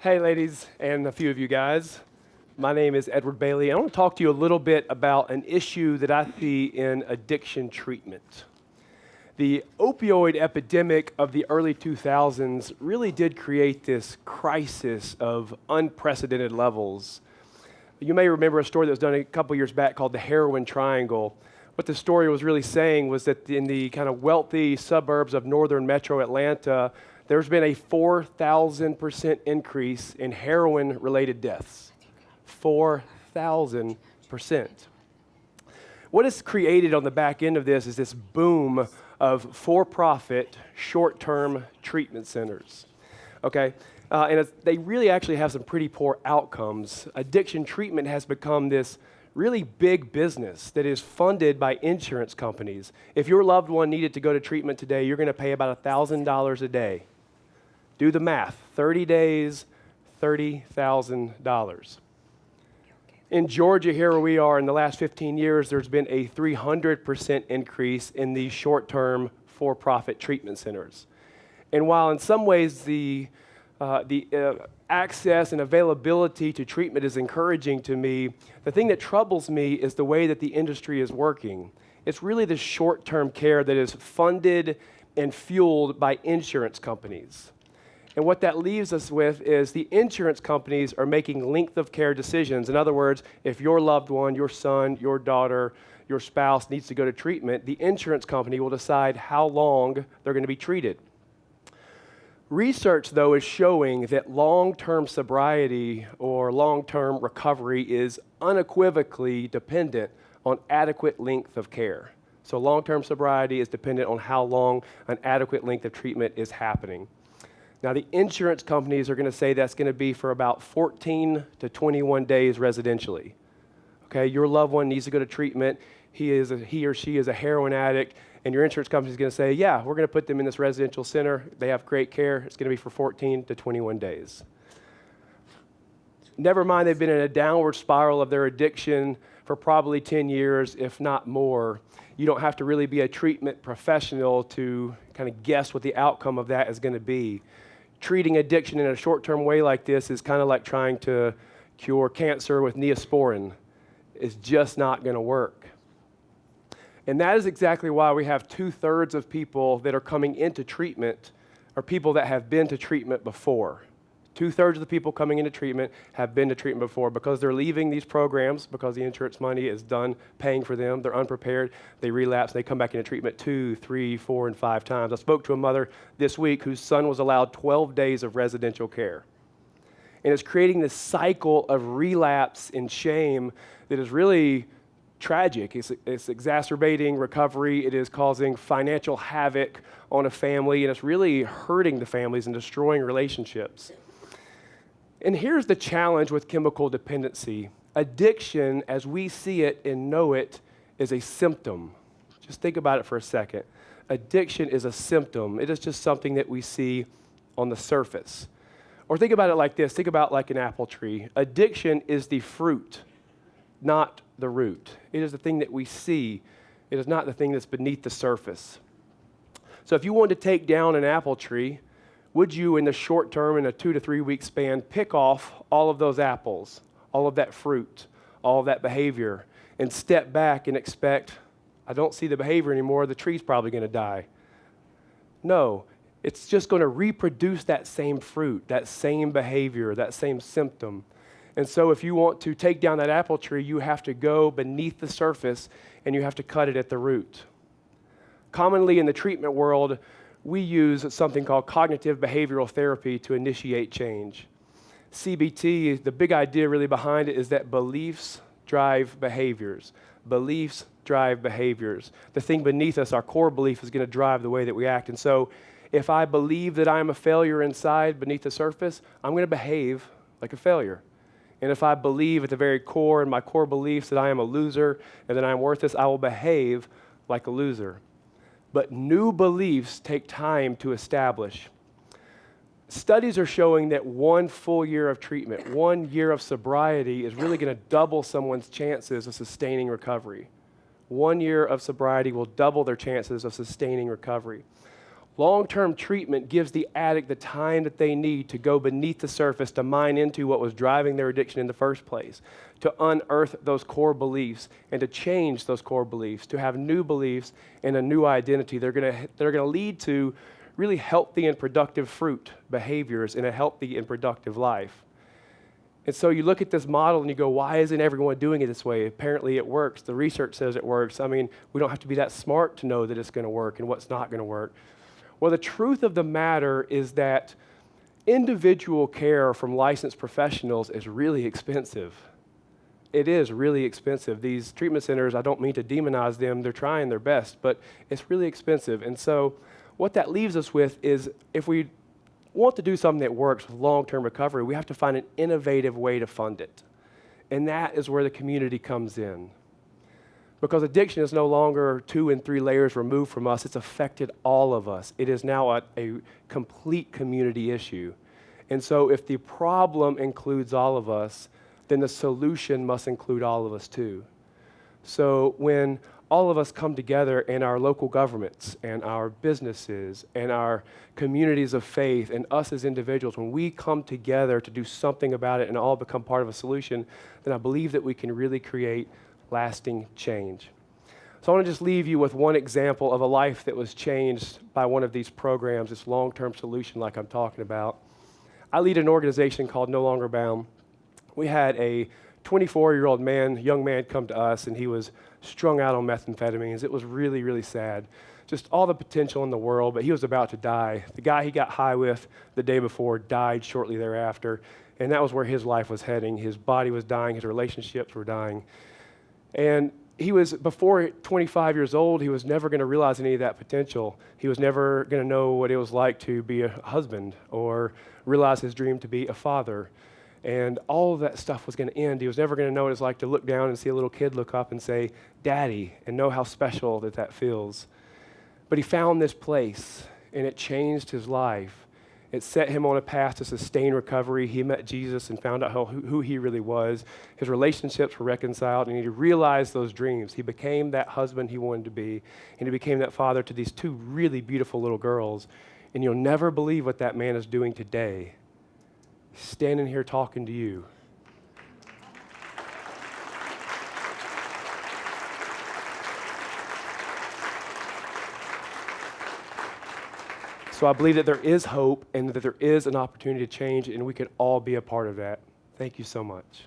Hey, ladies, and a few of you guys. My name is Edward Bailey. I want to talk to you a little bit about an issue that I see in addiction treatment. The opioid epidemic of the early 2000s really did create this crisis of unprecedented levels. You may remember a story that was done a couple years back called the Heroin Triangle. What the story was really saying was that in the kind of wealthy suburbs of northern metro Atlanta, there's been a 4,000% increase in heroin-related deaths. 4,000%. What is created on the back end of this is this boom of for-profit, short-term treatment centers. Okay, they really actually have some pretty poor outcomes. Addiction treatment has become this really big business that is funded by insurance companies. If your loved one needed to go to treatment today, you're going to pay about $1,000 a day. Do the math. 30 days, $30,000. In Georgia, here where we are, in the last 15 years, there's been a 300% increase in these short-term for-profit treatment centers. And while in some ways the access and availability to treatment is encouraging to me, the thing that troubles me is the way that the industry is working. It's really the short-term care that is funded and fueled by insurance companies. And what that leaves us with is the insurance companies are making length of care decisions. In other words, if your loved one, your son, your daughter, your spouse needs to go to treatment, the insurance company will decide how long they're going to be treated. Research, though, is showing that long-term sobriety or long-term recovery is unequivocally dependent on adequate length of care. So long-term sobriety is dependent on how long an adequate length of treatment is happening. Now, the insurance companies are going to say that's going to be for about 14 to 21 days residentially. Okay, your loved one needs to go to treatment. He or she is a heroin addict, and your insurance company is going to say, yeah, we're going to put them in this residential center. They have great care. It's going to be for 14 to 21 days. Never mind, they've been in a downward spiral of their addiction for probably 10 years, if not more. You don't have to really be a treatment professional to kind of guess what the outcome of that is going to be. Treating addiction in a short-term way like this is kind of like trying to cure cancer with Neosporin. It's just not going to work. And that is exactly why we have 2/3 of people that are coming into treatment are people that have been to treatment before. 2/3 of the people coming into treatment have been to treatment before because they're leaving these programs because the insurance money is done paying for them. They're unprepared. They relapse. They come back into treatment 2, 3, 4, and 5 times. I spoke to a mother this week whose son was allowed 12 days of residential care. And it's creating this cycle of relapse and shame that is really tragic. It's exacerbating recovery. It is causing financial havoc on a family, and it's really hurting the families and destroying relationships. And here's the challenge with chemical dependency. Addiction, as we see it and know it, is a symptom. Just think about it for a second. Addiction is a symptom. It is just something that we see on the surface. Or think about it like this. Think about like an apple tree. Addiction is the fruit, not the root. It is the thing that we see. It is not the thing that's beneath the surface. So if you wanted to take down an apple tree, would you, in the short term, in a 2 to 3 week span, pick off all of those apples, all of that fruit, all of that behavior, and step back and expect, I don't see the behavior anymore, the tree's probably going to die? No, it's just going to reproduce that same fruit, that same behavior, that same symptom. And so if you want to take down that apple tree, you have to go beneath the surface and you have to cut it at the root. Commonly in the treatment world, we use something called cognitive behavioral therapy to initiate change. CBT, the big idea really behind it is that beliefs drive behaviors. Beliefs drive behaviors. The thing beneath us, our core belief, is going to drive the way that we act. And so if I believe that I'm a failure inside beneath the surface, I'm going to behave like a failure. And if I believe at the very core, in my core beliefs, that I am a loser and that I'm worthless, I will behave like a loser. But new beliefs take time to establish. Studies are showing that 1 full year of treatment, 1 year of sobriety is really going to double someone's chances of sustaining recovery. 1 year of sobriety will double their chances of sustaining recovery. Long-term treatment gives the addict the time that they need to go beneath the surface, to mine into what was driving their addiction in the first place, to unearth those core beliefs and to change those core beliefs, to have new beliefs and a new identity. They're going to lead to really healthy and productive fruit behaviors in a healthy and productive life. And so you look at this model and you go, why isn't everyone doing it this way? Apparently it works. The research says it works. I mean, we don't have to be that smart to know that it's going to work and what's not going to work. Well, the truth of the matter is that individual care from licensed professionals is really expensive. It is really expensive. These treatment centers, I don't mean to demonize them, they're trying their best, but it's really expensive. And so what that leaves us with is, if we want to do something that works with long-term recovery, we have to find an innovative way to fund it. And that is where the community comes in. Because addiction is no longer 2 and 3 layers removed from us, it's affected all of us. It is now a complete community issue. And so if the problem includes all of us, then the solution must include all of us too. So when all of us come together in our local governments and our businesses and our communities of faith and us as individuals, when we come together to do something about it and all become part of a solution, then I believe that we can really create lasting change. So I want to just leave you with one example of a life that was changed by one of these programs, this long-term solution like I'm talking about. I lead an organization called No Longer Bound. We had a 24-year-old young man come to us, and he was strung out on methamphetamines. It was really, really sad. Just all the potential in the world, but he was about to die. The guy he got high with the day before died shortly thereafter, and that was where his life was heading. His body was dying, his relationships were dying. And he was, before 25 years old, he was never going to realize any of that potential. He was never going to know what it was like to be a husband or realize his dream to be a father. And all of that stuff was going to end. He was never going to know what it's like to look down and see a little kid look up and say, "Daddy," and know how special that feels. But he found this place, and it changed his life. It set him on a path to sustain recovery. He met Jesus and found out who he really was. His relationships were reconciled, and he realized those dreams. He became that husband he wanted to be, and he became that father to these 2 really beautiful little girls. And you'll never believe what that man is doing today. Standing here talking to you. So I believe that there is hope and that there is an opportunity to change, and we can all be a part of that. Thank you so much.